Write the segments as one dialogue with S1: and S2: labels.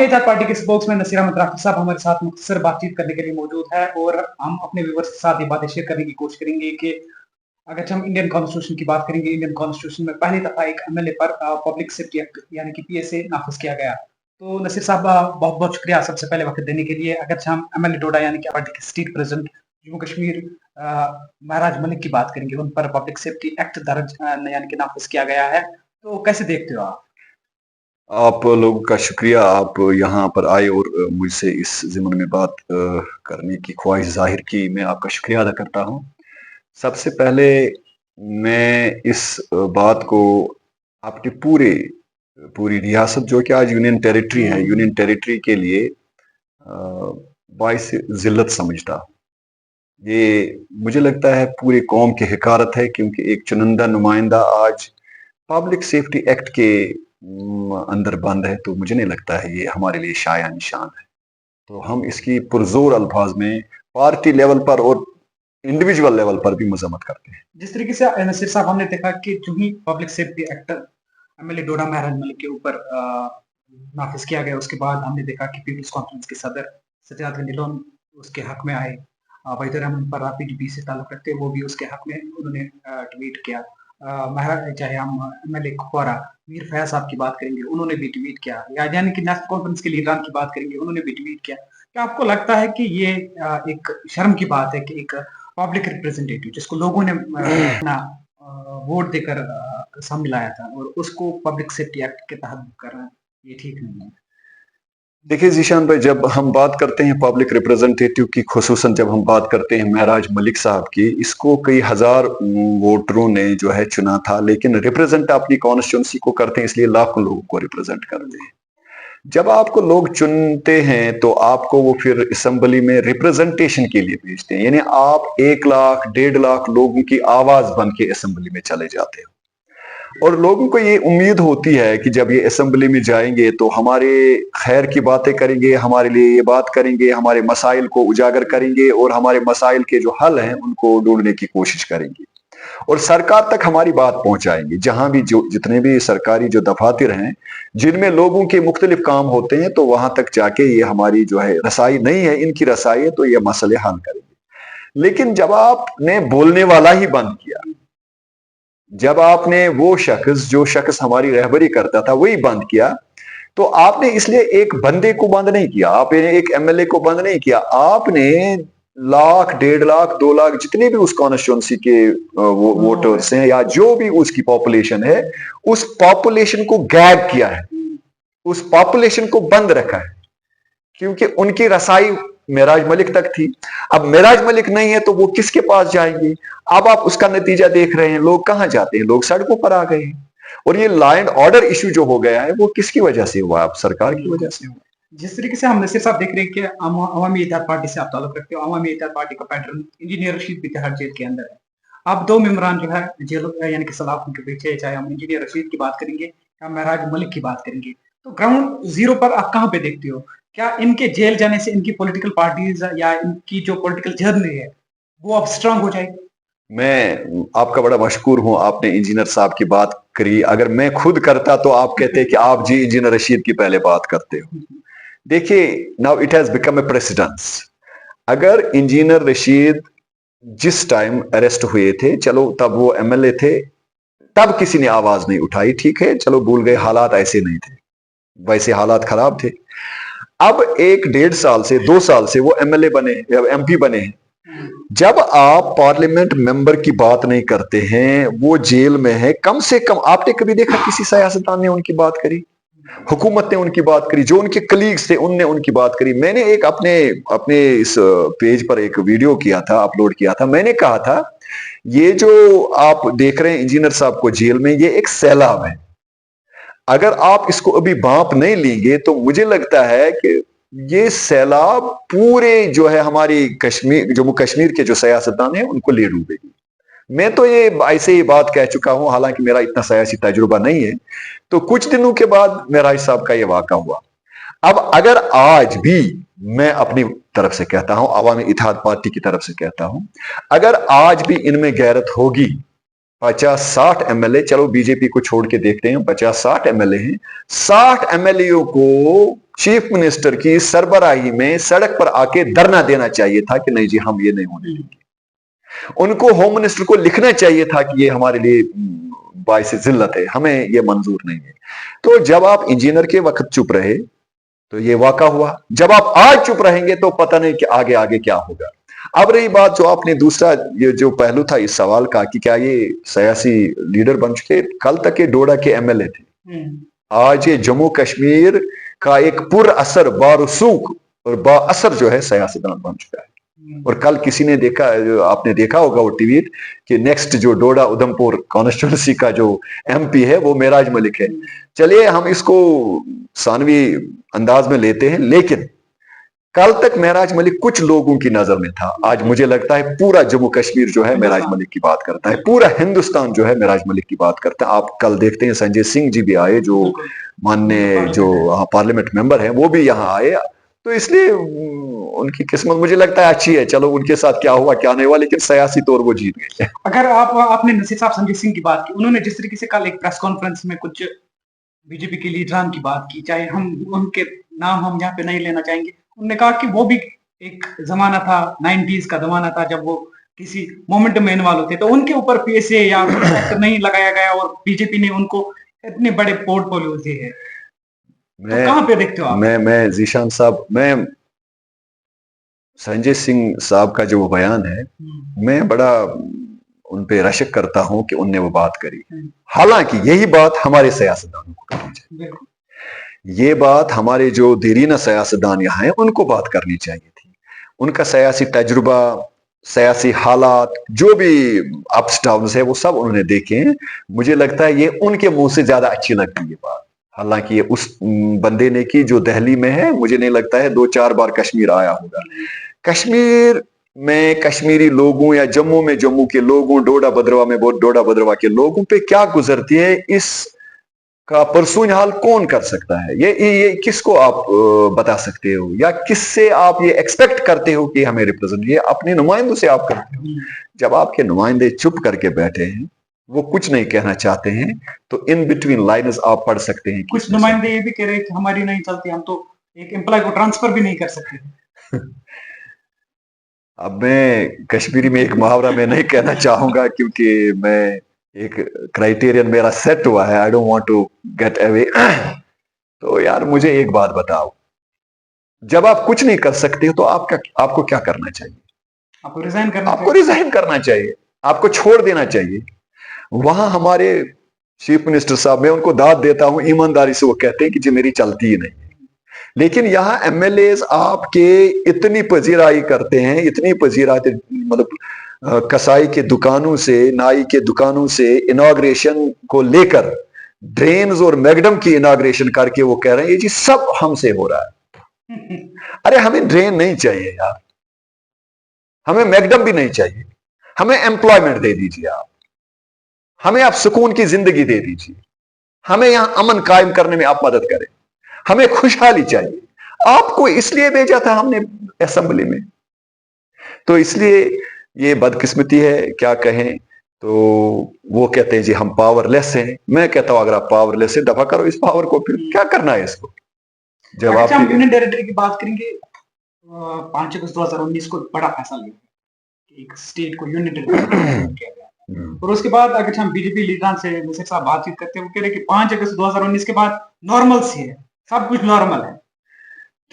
S1: आजाद party के spokesman Naseer Ahmad Rafi साहब हमारे साथ मुख्तसर बातचीत करने के लिए मौजूद है और हम अपने व्यूअर्स के साथ ये बातें शेयर करने की कोशिश करेंगे कि अगर हम इंडियन कॉन्स्टिट्यूशन की बात करेंगे, इंडियन कॉन्स्टिट्यूशन में पहली दफा एक एमएलए पर पब्लिक सेफ्टी एक्ट यानी कि पीएसए नाफिज किया गया। तो नसीर साहब बहुत बहुत शुक्रिया सबसे पहले वक्त देने के लिए। अगर हम एमएलए डोडा यानी कि पार्टी के स्टेट प्रेसिडेंट जम्मू कश्मीर महराज मलिक की बात करेंगे, उन पर पब्लिक सेफ्टी एक्ट दर्ज यानी कि नाफिज किया गया है, तो कैसे देखते हो आप?
S2: आप लोगों का शुक्रिया, आप यहाँ पर आए और मुझसे इस ज़िम्न में बात करने की ख्वाहिश जाहिर की। मैं आपका शुक्रिया अदा करता हूँ। सबसे पहले मैं इस बात को आपकी पूरी रियासत जो कि आज यूनियन टेरिटरी है, यूनियन टेरिटरी के लिए बाइस जिल्लत समझता हूँ। ये मुझे लगता है पूरी कौम की हकारत है, क्योंकि एक चुनिंदा नुमाइंदा आज पब्लिक सेफ्टी एक्ट के अंदर बंद है। तो मुझे नहीं लगता है ये हमारे लिए शाया निशान है। तो हम इसकी पुरजोर अल्फाज में पार्टी लेवल पर और इंडिविजुअल लेवल पर भी मजम्मत करते हैं।
S1: जिस तरीके से नसीर साहब हमने देखा कि जो ही पब्लिक सेफ्टी एक्ट एमएलए डोडा महराज मलिक के ऊपर नाफिज किया गया, उसके बाद हमने देखा कि पीपल्स कॉन्फ्रेंस के सदर सजाद गंडिलोन उसके हक में आए। वहीदुर रहमान पर पीडीपी से ताल्लुक रखते वो भी उसके हक में उन्होंने ट्वीट किया। चाहे हम एमएलए कुपवारा मीर फयाज साहब की बात करेंगे, उन्होंने भी ट्वीट किया, या यानी कि नेशनल कॉन्फ्रेंस के लीडरान की बात करेंगे, उन्होंने भी ट्वीट किया। क्या आपको लगता है कि ये एक शर्म की बात है कि एक पब्लिक रिप्रेजेंटेटिव जिसको लोगों ने अपना वोट देकर सामने लाया था और उसको पब्लिक सेफ्टी एक्ट के तहत करना ये ठीक नहीं है?
S2: देखिए जीशान भाई, जब हम बात करते हैं पब्लिक रिप्रेजेंटेटिव की, खुसूसन जब हम बात करते हैं महराज मलिक साहब की, इसको कई हजार वोटरों ने जो है चुना था, लेकिन रिप्रेजेंट अपनी कॉन्स्टिट्यूंसी को करते हैं, इसलिए लाखों लोगों को रिप्रेजेंट करते हैं। जब आपको लोग चुनते हैं तो आपको वो फिर असेंबली में रिप्रेजेंटेशन के लिए भेजते हैं, यानी आप 1 लाख 1.5 लाख लोगों की आवाज बन के असेंबली में चले जाते हो। और लोगों को ये उम्मीद होती है कि जब ये असेंबली में जाएंगे तो हमारे खैर की बातें करेंगे, हमारे लिए ये बात करेंगे, हमारे मसाइल को उजागर करेंगे और हमारे मसाइल के जो हल हैं उनको ढूंढने की कोशिश करेंगे और सरकार तक हमारी बात पहुंचाएंगे। जहां भी जो जितने भी सरकारी जो दफातर हैं जिनमें लोगों के मुख्तलिफ काम होते हैं, तो वहां तक जाके ये हमारी जो है रसाई नहीं है, इनकी रसाई है, तो ये मसले हल करेंगे। लेकिन जब आपने बोलने वाला ही बंद किया, जब आपने वो शख्स जो शख्स हमारी रहबरी करता था वही बंद किया, तो आपने इसलिए एक बंदे को बंद नहीं किया, आपने एक एमएलए को बंद नहीं किया, आपने 1 लाख 1.5 लाख 2 लाख जितने भी उस कॉन्स्टिट्यूंसी के वोटर्स हैं या जो भी उसकी पॉपुलेशन है, उस पॉपुलेशन को गैग किया है, उस पॉपुलेशन को बंद रखा है, क्योंकि उनकी रसाई महराज मलिक तक थी। अब महराज मलिक नहीं है तो वो किसके पास जाएंगे? अब आप उसका नतीजा देख रहे हैं, लोग कहां जाते हैं? लोग सड़कों पर आ गए हैं। और ये लॉ एंड ऑर्डर इश्यू जो हो गया है वो किसकी वजह से हुआ? अब सरकार की वजह से हुआ।
S1: जिस तरीके से हम नसीर साहब देख रहे हैं कि अवामी इत्तेहाद पार्टी से आप ताल्लुक रखते हो, अवामी इत्तेहाद पार्टी का पैटर्न इंजीनियर रशीद भी तिहाड़ जेल के अंदर है। अब 2 मेंबरान जो है जेल यानी कि सलाखों के पीछे, चाहे हम इंजीनियर रशीद की बात करेंगे या महराज मलिक की बात करेंगे, तो ग्राउंड जीरो पर आप कहां पे देखते हो? क्या इनके जेल जाने से इनकी पॉलिटिकल पार्टीज या इनकी जो पॉलिटिकल जर्नी है वो अब स्ट्रांग हो जाएगी?
S2: मैं आपका बड़ा मशकूर हूं, आपने इंजीनियर साहब की बात करी। अगर मैं खुद करता तो आप कहते कि आप जी इंजीनियर रशीद की पहले बात करते हो। देखिए, now it has become a precedence. अगर इंजीनियर रशीद जिस टाइम अरेस्ट हुए थे, चलो तब वो एमएलए थे, तब किसी ने आवाज नहीं उठाई, ठीक है, चलो भूल गए, हालात ऐसे नहीं थे, वैसे हालात खराब थे। अब 1 1.5 साल से 2 साल से वो एमएलए बने, एमपी बने हैं। जब आप पार्लियामेंट मेंबर की बात नहीं करते हैं, वो जेल में है, कम से कम आपने कभी देखा किसी सियासतदान ने उनकी बात करी? हुकूमत ने उनकी बात करी, जो उनके कलीग्स थे उनने उनकी बात करी। मैंने एक अपने अपने इस पेज पर एक वीडियो किया था, अपलोड किया था। मैंने कहा था ये जो आप देख रहे हैं इंजीनियर साहब को जेल में, ये एक सैलाब है। अगर आप इसको अभी भांप नहीं लेंगे तो मुझे लगता है कि ये सैलाब पूरे जो है हमारी कश्मीर, जम्मू कश्मीर के जो सियासतदान हैं उनको ले डूबेगी। मैं तो ये ऐसे ही बात कह चुका हूं, हालांकि मेरा इतना सियासी तजुर्बा नहीं है। तो कुछ दिनों के बाद महराज साहब का ये वाक़ा हुआ। अब अगर आज भी मैं अपनी तरफ से कहता हूं, अवामी इत्तेहाद पार्टी की तरफ से कहता हूं, अगर आज भी इनमें गैरत होगी, 50-60 एमएलए, चलो बीजेपी को छोड़ के देखते हैं, 50-60 एमएलए हैं, 60 एमएलए को चीफ मिनिस्टर की सरबराही में सड़क पर आके धरना देना चाहिए था कि नहीं जी हम ये नहीं होने देंगे। उनको होम मिनिस्टर को लिखना चाहिए था कि ये हमारे लिए बाइस जिल्लत है, हमें ये मंजूर नहीं है। तो जब आप इंजीनियर के वक्त चुप रहे तो ये वाका हुआ, जब आप आज चुप रहेंगे तो पता नहीं कि आगे आगे क्या होगा। अब रही बात जो आपने दूसरा ये जो पहलू था इस सवाल का कि क्या ये सियासी लीडर बन चुके, कल तक ये डोडा के एमएलए थे, आज ये जम्मू कश्मीर का एक पुर असर बारसूख और बाअसर जो है सियासतदान बन चुका है। और कल किसी ने देखा, आपने देखा होगा वो ट्वीट कि नेक्स्ट जो डोडा उधमपुर कॉन्स्टिट्यूंसी का जो एमपी है वो मेराज मलिक है। चलिए हम इसको सानवी अंदाज में लेते हैं, लेकिन कल तक मेराज मलिक कुछ लोगों की नजर में था, आज मुझे लगता है पूरा जम्मू कश्मीर जो है मेराज मलिक की बात करता है, पूरा हिंदुस्तान जो है मेराज मलिक की बात करता है। आप कल देखते हैं संजय सिंह जी भी आए, जो माननीय जो पार्लियामेंट मेंबर हैं वो भी यहाँ आए। तो इसलिए उनकी किस्मत मुझे लगता है अच्छी है। चलो उनके साथ क्या हुआ क्या नहीं हुआ, लेकिन सियासी तौर वो जीत गए।
S1: अगर आपने नसीर साहब संजय सिंह की बात की, उन्होंने जिस तरीके से कल एक प्रेस कॉन्फ्रेंस में कुछ बीजेपी के लीडरान की बात की, चाहे हम उनके नाम हम यहाँ पे नहीं लेना चाहेंगे, उन्होंने कहा कि वो भी एक जमाना था, 90s का जमाना था जब वो किसी मोमेंट में इन्वॉल्व होते, तो उनके ऊपर पीएसए या नहीं लगाया गया और बीजेपी ने उनको इतने बड़े पोर्टफोलियो दिए हैं। तो कहां पे देखते हो आप?
S2: मैं जीशान साहब, मैं संजय सिंह साहब का जो बयान है मैं बड़ा उन पे रशक करता हूं कि उनने वो बात करी। हालांकि यही बात हमारे सियासतदानों को करनी चाहिए, ये बात हमारे जो देरीना सियासतदान यहाँ हैं उनको बात करनी चाहिए थी। उनका सियासी तजुर्बा, सियासी हालात, जो भी अप्स डाउन्स है वो सब उन्होंने देखे हैं। मुझे लगता है ये उनके मुंह से ज्यादा अच्छी लगती है ये बात। हालांकि ये उस बंदे ने की जो दिल्ली में है, मुझे नहीं लगता है 2-4 बार कश्मीर आया होगा। कश्मीर में कश्मीरी लोगों या जम्मू में जम्मू के लोगों, डोडा भद्रवा में डोडा भद्रवा के लोगों पे क्या गुजरती है इस का परसून हाल कौन कर सकता है? ये किसको आप बता सकते हो, या किससे आप ये एक्सपेक्ट करते हो कि हमें रिप्रेजेंट? ये अपने नुमाइंदों से आप करते हो। जब आपके नुमाइंदे चुप करके बैठे हैं, वो कुछ नहीं कहना चाहते हैं, तो इन बिटवीन लाइन्स आप पढ़ सकते हैं।
S1: कुछ नुमाइंदे ये भी कह रहे हैं कि हमारी नहीं चलती, हम तो एक एम्प्लॉय को ट्रांसफर भी नहीं कर सकते।
S2: अब मैं कश्मीरी में एक मुहावरा में नहीं कहना चाहूंगा क्योंकि मैं एक क्राइटेरियन मेरा सेट हुआ है, I don't want to get away. तो यार मुझे एक बात बताओ, जब आप कुछ नहीं कर सकते हो तो आपको क्या करना चाहिए?
S1: आपको रिजाइन करना
S2: चाहिए, आपको छोड़ देना चाहिए। वहां हमारे चीफ मिनिस्टर साहब, मैं उनको दाद देता हूं ईमानदारी से, वो कहते हैं कि जी मेरी चलती ही नहीं। लेकिन यहाँ एमएलए आपके इतनी पजीराई करते हैं, इतनी पजीराई, मतलब कसाई के दुकानों से, नाई के दुकानों से इनॉग्रेशन को लेकर ड्रेन्स और मैगडम की इनॉग्रेशन करके वो कह रहे हैं ये जी सब हमसे हो रहा है। अरे हमें ड्रेन नहीं चाहिए यार, हमें मैगडम भी नहीं चाहिए, हमें एम्प्लॉयमेंट दे दीजिए आप, हमें आप सुकून की जिंदगी दे दीजिए, हमें यहां अमन कायम करने में आप मदद करें, हमें खुशहाली चाहिए। आपको इसलिए भेजा था हमने असेंबली में। तो इसलिए ये बदकिस्मती है, क्या कहें। तो वो कहते हैं जी हम पावरलेस हैं। मैं कहता हूं अगर आप पावरलेस है, दफा करो इस पावर को, फिर क्या करना है इसको। जब आप
S1: यूनियन टेरिटरी की बात करेंगे, 5 अगस्त 2019 को बड़ा फैसला लिया, एक स्टेट को यूनियन टेरिटरी किया गया। और उसके बाद अगर हम बीजेपी लीडर से नसीर साहब बातचीत करते हैं, वो कह रहे हैं कि 5 अगस्त 2019 के बाद नॉर्मल सी है, सब कुछ नॉर्मल है।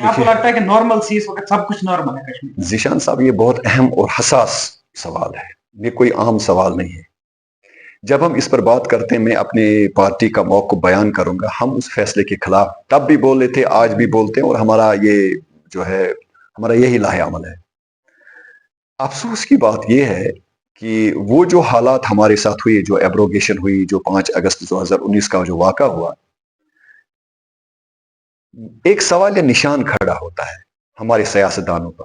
S1: क्या आपको लगता है कि नॉर्मल सी इस वक्त सब कुछ नॉर्मल है कश्मीर?
S2: जीशान साहब, ये बहुत अहम और हसास सवाल है, ये कोई आम सवाल नहीं है। जब हम इस पर बात करते हैं, मैं अपने पार्टी का मौक़िफ़ बयान करूंगा। हम उस फैसले के खिलाफ तब भी बोले थे, आज भी बोलते हैं, और हमारा ये जो है हमारा यही लाहे-अमल है। अफसोस की बात यह है कि वो जो हालात हमारे साथ हुए, जो एब्रोगेशन हुई, जो 5 अगस्त 2019 का जो वाक़ा हुआ, एक सवाल या निशान खड़ा होता है हमारे सियासतदानों पर।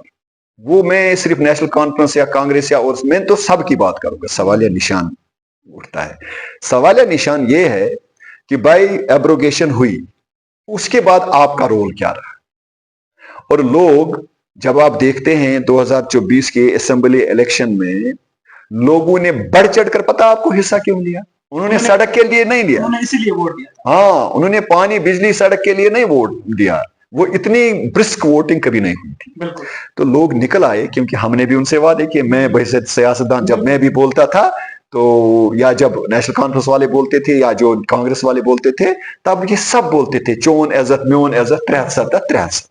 S2: वो मैं सिर्फ नेशनल कॉन्फ्रेंस या कांग्रेस या और मैं तो सब की बात करूंगा। सवाल या निशान उठता है। सवाल या निशान ये है कि भाई एब्रोगेशन हुई, उसके बाद आपका रोल क्या रहा? और लोग, जब आप देखते हैं 2024 के असेंबली इलेक्शन में लोगों ने बढ़ चढ़कर, पता आपको हिस्सा क्यों लिया? उन्होंने सड़क के लिए नहीं लिया,
S1: उन्होंने इसीलिए वोट दिया।
S2: हाँ, उन्होंने पानी, बिजली, सड़क के लिए नहीं वोट दिया। वो इतनी ब्रिस्क वोटिंग कभी नहीं हुई थी।
S1: बिल्कुल।
S2: तो लोग निकल आए क्योंकि हमने भी उनसे वादे किए। मैं वैसे सियासतदान जब मैं भी बोलता था तो या जब नेशनल कॉन्फ्रेंस वाले बोलते थे या जो कांग्रेस वाले बोलते थे तब ये सब बोलते थे चोन इज्जत म्योन इज्जत त्रेहत।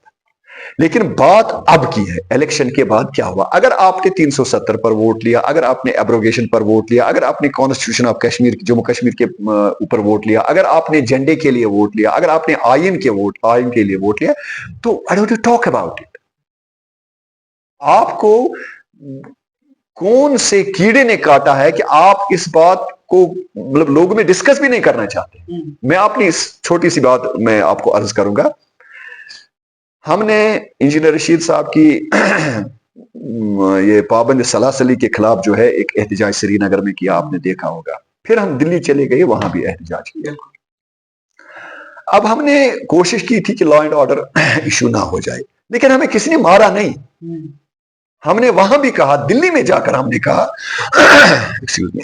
S2: लेकिन बात अब की है, इलेक्शन के बाद क्या हुआ? अगर आपने 370 पर वोट लिया, अगर आपने एब्रोगेशन पर वोट लिया, अगर आपने कॉन्स्टिट्यूशन ऑफ कश्मीर जम्मू कश्मीर के ऊपर वोट लिया, अगर आपने झंडे के लिए वोट लिया, अगर आपने आयन के लिए वोट लिया, तो I don't talk about it. आपको कौन से कीड़े ने काटा है कि आप इस बात को मतलब लोगों में डिस्कस भी नहीं करना चाहते? मैं अपनी इस छोटी सी बात मैं आपको अर्ज करूंगा। हमने इंजीनियर रशीद साहब की ये पाबंद सलासली के खिलाफ जो है एक एहतजाज श्रीनगर में किया, आपने देखा होगा। फिर हम दिल्ली चले गए, वहां भी एहतजाज किया। अब हमने कोशिश की थी कि लॉ एंड ऑर्डर इशू ना हो जाए, लेकिन हमें किसी ने मारा नहीं। हमने वहां भी कहा, दिल्ली में जाकर हमने कहा एक्सक्यूज मी,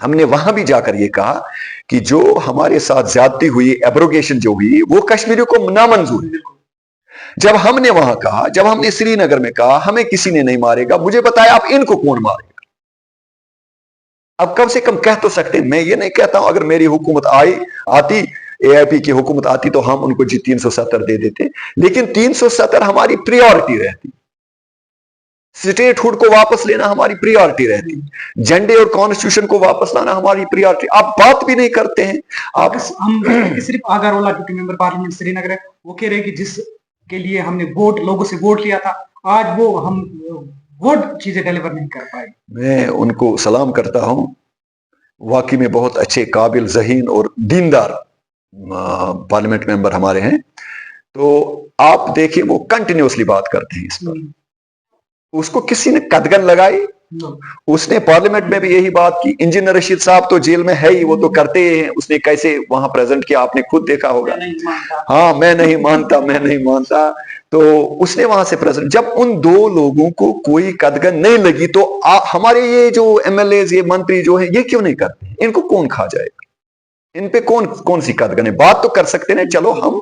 S2: हमने वहां भी जाकर ये कहा कि जो हमारे साथ ज्यादती हुई, एब्रोगेशन जो हुई, वो कश्मीरियों को नामंजूर है। जब हमने वहां कहा, जब हमने श्रीनगर में कहा हमें किसी ने नहीं मारेगा, मुझे बताया आप इनको कौन मारेगा? अब कम से कम कह तो सकते हैं। मैं ये नहीं कहता हूं अगर मेरी हुकूमत आती एआईपी की हुकूमत आती तो हम उनको जी 370 दे देते, लेकिन 370 हमारी प्रायोरिटी रहती, स्टेटहुड को वापस लेना हमारी प्रायोरिटी रहती, झंडे और कॉन्स्टिट्यूशन को वापस लाना हमारी प्रायोरिटी। आप बात भी नहीं करते हैं। आप
S1: हम सिर्फ आगारोला क्योंकि मेंबर पार्लियामेंट श्रीनगर है, वो कह रहे हैं कि जिस के लिए हमने लोगों से वोट लिया था, आज वो हम वोट चीजें डिलीवर नहीं कर पाए। मैं
S2: उनको सलाम करता हूं, वाकई में बहुत अच्छे, काबिल, ज़हीन और दीनदार पार्लियामेंट मेंबर हमारे हैं। तो आप देखिए वो कंटिन्यूसली बात करते हैं इस पर। उसको किसी ने कदगन लगाई? उसने पार्लियामेंट में भी यही बात की। इंजीनियर रशीद साहब तो जेल में है ही, वो तो करते ही हैं। उसने कैसे वहां प्रेजेंट किया आपने खुद देखा होगा। हाँ, मैं नहीं मानता। तो उसने वहां से प्रेजेंट, जब उन दो लोगों को कोई कदगन नहीं लगी तो हमारे ये जो एमएलए, ये मंत्री जो है, ये क्यों नहीं करते? इनको कौन खा जाएगा? इन पे कौन सी कदगन है? बात तो कर सकते हैं। चलो, हम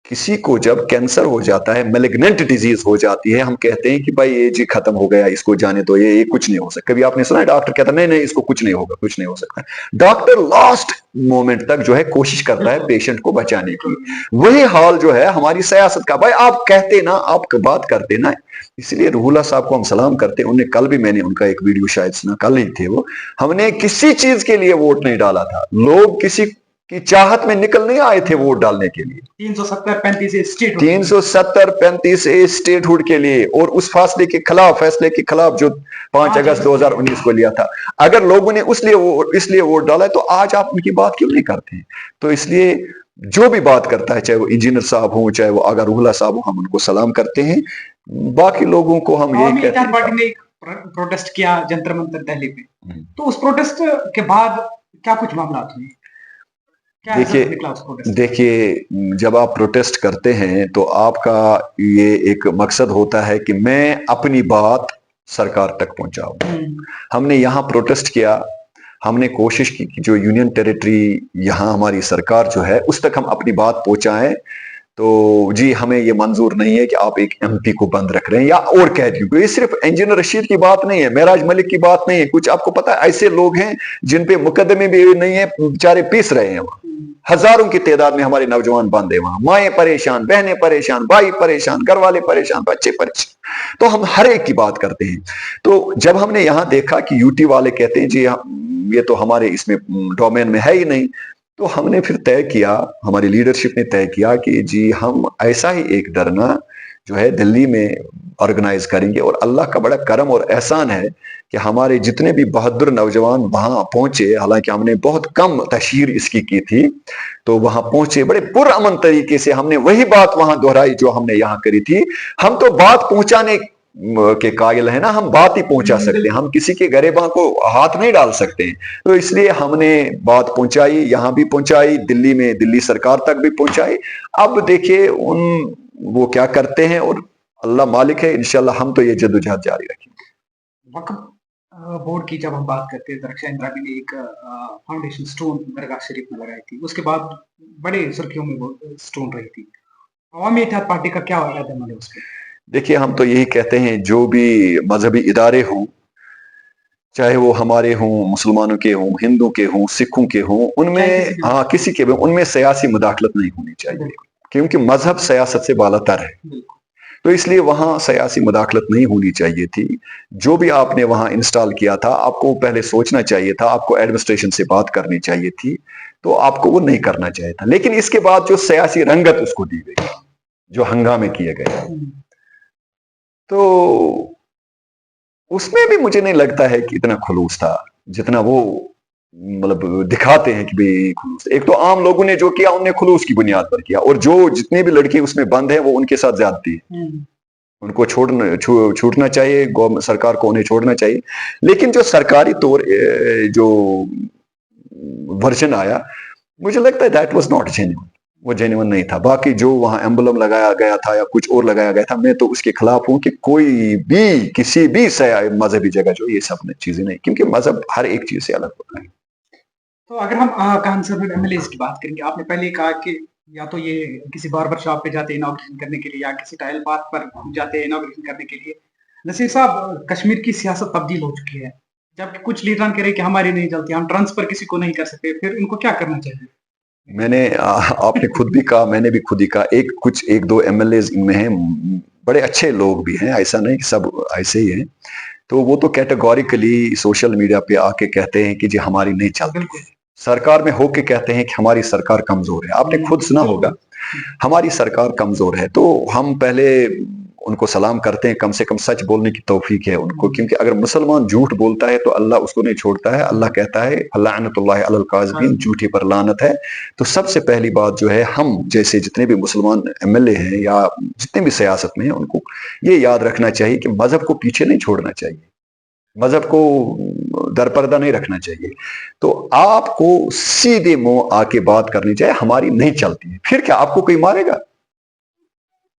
S2: किसी को जब कैंसर हो जाता है, मैलिग्नेंट डिजीज हो जाती है, हम कहते हैं कि भाई ये जी खत्म हो गया, इसको जाने दो, ये कुछ नहीं हो सकता। कभी आपने सुना है डॉक्टर कहता नहीं इसको कुछ नहीं होगा, कुछ नहीं हो सकता? डॉक्टर लास्ट मोमेंट तक जो है कोशिश करता है पेशेंट को बचाने की। वही हाल जो है हमारी सियासत का। भाई आप कहते ना, आप बात करते ना। इसलिए रूहुल्लाह साहब को हम सलाम करते हैं। उन्हें कल भी मैंने उनका एक वीडियो शायद सुना, कल ही थे वो। हमने किसी चीज के लिए वोट नहीं डाला था। लोग किसी की चाहत में निकल नहीं आए थे वोट डालने के लिए। 370-35 स्टेटहुड के लिए, और उस फैसले के खिलाफ जो 5 अगस्त 2019 को लिया था। अगर लोगों ने इसलिए वोट डाला है तो आज आप उनकी बात क्यों नहीं करते हैं? तो इसलिए जो भी बात करता है, चाहे वो इंजीनियर साहब हो, चाहे वो आगा रूहुल्लाह साहब हो, हम उनको सलाम करते हैं। बाकी लोगों को हम यही कहते हैं। पार्टी ने प्रोटेस्ट किया जंतर मंतर दिल्ली पे, तो उस प्रोटेस्ट के बाद क्या कुछ मामला हुए? देखिए, जब आप प्रोटेस्ट करते हैं तो आपका ये एक मकसद होता है कि मैं अपनी बात सरकार तक पहुंचाऊं। हमने यहाँ प्रोटेस्ट किया, हमने कोशिश की कि जो यूनियन टेरिटरी यहाँ हमारी सरकार जो है उस तक हम अपनी बात पहुंचाएं। तो जी हमें ये मंजूर नहीं है कि आप एक एमपी को बंद रख रहे हैं या और कह दिए। ये सिर्फ इंजीनियर रशीद की बात नहीं है, महराज मलिक की बात नहीं है। कुछ आपको पता है ऐसे लोग हैं जिन पे मुकदमे भी नहीं है, बेचारे पीस रहे हैं। हजारों की तादाद में हमारे नौजवान बंद है वहां। माएँ परेशान, बहनें परेशान, भाई परेशान, घर वाले परेशान, बच्चे परेशान। तो हम हर एक की बात करते हैं। तो जब हमने यहां देखा कि यूटी वाले कहते हैं जी ये तो हमारे इसमें डोमेन में है ही नहीं, तो हमने फिर तय किया, हमारी लीडरशिप ने तय किया कि जी हम ऐसा ही एक धरना जो है दिल्ली में ऑर्गेनाइज करेंगे। और अल्लाह का बड़ा करम और एहसान है कि हमारे जितने भी बहादुर नौजवान वहां पहुंचे, हालांकि हमने बहुत कम तशहीर इसकी की थी, तो वहां पहुंचे बड़े पुरअमन तरीके से। हमने वही बात वहां दोहराई जो हमने यहां करी थी। हम तो बात पहुंचाने के कायल है ना, हम बात ही पहुंचा सकते हैं, हम किसी के गरेबा को हाथ नहीं डाल सकते। तो इसलिए हमने बात पहुंचाई, यहां भी पहुंचाई, दिल्ली में दिल्ली सरकार तक भी पहुंचाई। अब देखिए वो क्या करते हैं, और अल्लाह मालिक है। इंशाल्लाह हम तो ये जद्दोजहद जारी रखेंगे। वक्फ बोर्ड की जब हम बात करते हैं, रक्षा इंदिरा ने एक फाउंडेशन स्टोन दरगाह शरीफ में लगाई थी, उसके बाद बड़े सुर्खियों में वो स्टोन रही थी।
S1: अवामी इत्तेहाद पार्टी का क्या रद्द अमल है उस पे?
S2: देखिए, हम तो यही कहते हैं जो भी मजहबी इदारे हों, चाहे वो हमारे हों, मुसलमानों के हों, हिंदू के हों, सिखों के हों,
S1: चाहे
S2: उनमें
S1: किसी भी
S2: हाँ किसी के भी उनमें सियासी मुदाखलत नहीं होनी चाहिए,
S1: बिल्कुल,
S2: क्योंकि मजहब सियासत से बालातर है।
S1: बिल्कुल।
S2: तो इसलिए वहां सियासी मुदाखलत नहीं होनी चाहिए थी। जो भी आपने वहां इंस्टॉल किया था, आपको पहले सोचना चाहिए था, आपको एडमिनिस्ट्रेशन से बात करनी चाहिए थी, तो आपको वो नहीं करना चाहिए था। लेकिन इसके बाद जो सियासी रंगत उसको दी गई, जो हंगामे किए गए, तो उसमें भी मुझे नहीं लगता है कि इतना खुलूस था जितना वो मतलब दिखाते हैं कि भाई खुलूस। एक तो आम लोगों ने जो किया उनने खुलूस की बुनियाद पर किया, और जो जितने भी लड़के उसमें बंद हैं वो उनके साथ ज्यादती है। उनको छूटना चाहिए, गवर्नमेंट सरकार को उन्हें छोड़ना चाहिए। लेकिन जो सरकारी तौर जो वर्जन आया, मुझे लगता है दैट वाज नॉट जेन्युइन, वो जेन्युइन नहीं था। बाकी जो वहां एम्बलम लगाया गया था या कुछ और लगाया गया था, मैं तो उसके खिलाफ हूं कि कोई भी किसी भी मजहबी जगह जो ये सब चीजें नहीं, क्योंकि मजहब हर एक चीज से अलग होता है।
S1: तो अगर हम कंसर्वेटिव एमएलएज की बात करेंगे, आपने पहले ही कहा कि या तो ये किसी बार्बर शॉप पे जाते हैं इनॉग्रेशन करने के लिए, या किसी टाइल बात पर जाते हैं इनॉग्रेशन करने के लिए। नसीर साहब, कश्मीर की सियासत तब्दील हो चुकी है, जबकि कुछ लीडर कह रहे हैं कि हमारी नहीं चलती, हम ट्रांसफर किसी को नहीं कर सकते, फिर इनको क्या करना चाहिए?
S2: आपने खुद भी कहा, मैंने भी खुद ही कहा, एक दो एमएलए इनमें हैं, बड़े अच्छे लोग भी हैं, ऐसा नहीं कि सब ऐसे ही हैं। तो वो तो कैटेगोरिकली सोशल मीडिया पे आके कहते हैं कि जी हमारी नहीं चलती,
S1: बिल्कुल।
S2: सरकार में होके कहते हैं कि हमारी सरकार कमजोर है। आपने खुद सुना होगा हमारी सरकार कमजोर है। तो हम पहले उनको सलाम करते हैं, कम से कम सच बोलने की तौफीक है उनको, क्योंकि अगर मुसलमान झूठ बोलता है तो अल्लाह उसको नहीं छोड़ता है। अल्लाह कहता है लानतुल्लाहि अलल काज़िबीन, झूठी पर लानत है। तो सबसे पहली बात जो है, हम जैसे जितने भी मुसलमान एमएलए हैं या जितने भी सियासत में हैं, उनको ये याद रखना चाहिए कि मजहब को पीछे नहीं छोड़ना चाहिए, मजहब को दरपर्दा नहीं रखना चाहिए। तो आपको सीधे मुंह आके बात करनी चाहिए, हमारी नहीं चलती है। फिर क्या आपको कोई मारेगा,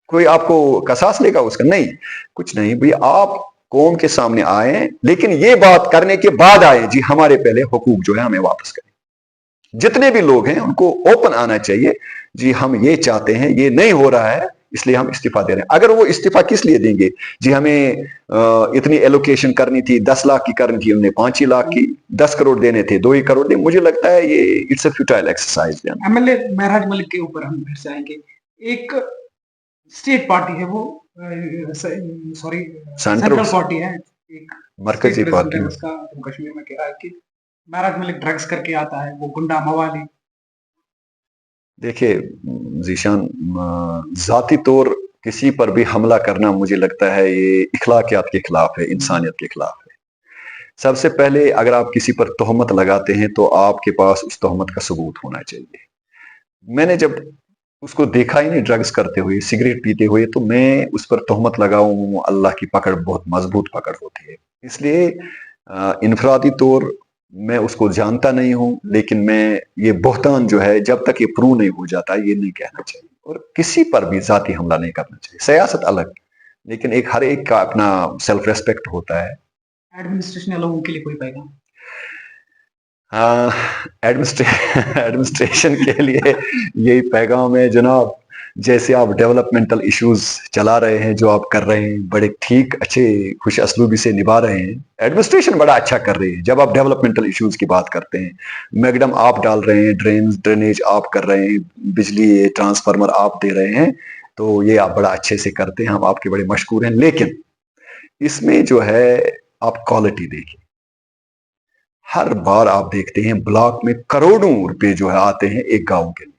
S2: कोई आपको कसास लेगा उसका? नहीं, कुछ नहीं भाई, आप कौम के सामने आए, लेकिन ये बात करने के बाद आए जी हमारे पहले हुकूक जो है हमें वापस करें। जितने भी लोग हैं उनको ओपन आना चाहिए, जी हम ये चाहते हैं, ये नहीं हो रहा है, इसलिए हम इस्तीफा दे रहे हैं। अगर वो इस्तीफा किस लिए देंगे, जी हमें इतनी एलोकेशन करनी थी, 10 लाख की करनी थी, उन्होंने 5 ही लाख की, 10 करोड़ देने थे 2 ही करोड़ दे, मुझे लगता है ये it's a futile exercise.
S1: MLA Mehraj Malik के ऊपर हम फिर से आएंगे। एक स्टेट पार्टी है वो, सॉरी सेंट्रल पार्टी है, एक
S2: मरकजी
S1: प्रेसिडेंट
S2: पार्टी
S1: है उसका, वो कश्मीर में कह रहा है कि महराज मलिक ड्रग्स करके आता है, वो गुंडा मवाली।
S2: देखिए जीशान, जाती तौर किसी पर भी हमला करना मुझे लगता है ये इखलाकियात के खिलाफ है, इंसानियत के खिलाफ है। सबसे पहले अगर आप किसी पर तोहमत लगाते हैं तो आपके पास उस तोहमत का सबूत होना चाहिए। मैंने जब उसको देखा ही नहीं ड्रग्स करते हुए, सिगरेट पीते हुए, तो मैं उस पर तोहमत लगाऊं, अल्लाह की पकड़ बहुत मजबूत पकड़ होती है। इसलिए इनफरादी तौर मैं उसको जानता नहीं हूं, लेकिन मैं ये बहतान जो है जब तक ये प्रूव नहीं हो जाता ये नहीं कहना चाहिए, और किसी पर भी जाती हमला नहीं करना चाहिए। सियासत अलग, लेकिन एक हर एक का अपना सेल्फ रेस्पेक्ट होता है।
S1: एडमिनिस्ट्रेशन लोगों के लिए कोई पैगाम?
S2: हाँ, एडमिनिस्ट्रेशन के लिए यही पैगाम है जनाब, जैसे आप डेवलपमेंटल इश्यूज चला रहे हैं, जो आप कर रहे हैं, बड़े ठीक अच्छे खुश असलूबी से निभा रहे हैं, एडमिनिस्ट्रेशन बड़ा अच्छा कर रही है। जब आप डेवलपमेंटल इश्यूज की बात करते हैं, मैगडम आप डाल रहे हैं, ड्रेनेज आप कर रहे हैं, बिजली ट्रांसफार्मर आप दे रहे हैं, तो ये आप बड़ा अच्छे से करते हैं, हम आपके बड़े मशहूर हैं। लेकिन इसमें जो है आप क्वालिटी देखिए, हर बार आप देखते हैं ब्लॉक में करोड़ों रुपए जो है आते हैं एक गांव के लिए,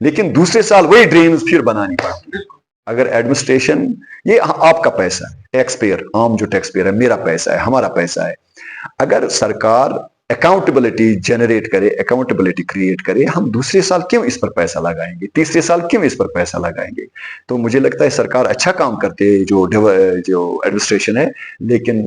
S2: लेकिन दूसरे साल वही ड्रेन फिर बनानी पड़ती है। अगर एडमिनिस्ट्रेशन, ये आपका पैसा है, टैक्स पेयर, आम जो टैक्स पेयर है, मेरा पैसा है, हमारा पैसा है, अगर सरकार अकाउंटेबिलिटी जनरेट करे, अकाउंटेबिलिटी क्रिएट करे, हम दूसरे साल क्यों इस पर पैसा लगाएंगे, तीसरे साल क्यों इस पर पैसा लगाएंगे? तो मुझे लगता है सरकार अच्छा काम करती है, जो एडमिनिस्ट्रेशन है, लेकिन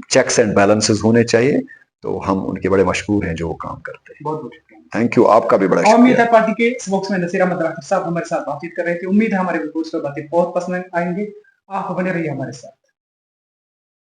S2: चेक्स एंड बैलेंसेस होने चाहिए। तो हम उनके बड़े मशहूर हैं जो वो काम करते हैं।
S1: बहुत बहुत शुक्रिया।
S2: थैंक यू, आपका भी बड़ा
S1: उम्मीद
S2: शुक्रिया।
S1: है पार्टी के स्पोक्समैन नसीर अहमद राफिक साहब हमारे साथ बातचीत कर रहे थे। उम्मीद है हमारे व्यूअर्स को बातें बहुत पसंद आएंगे। आप बने रहिए हमारे साथ।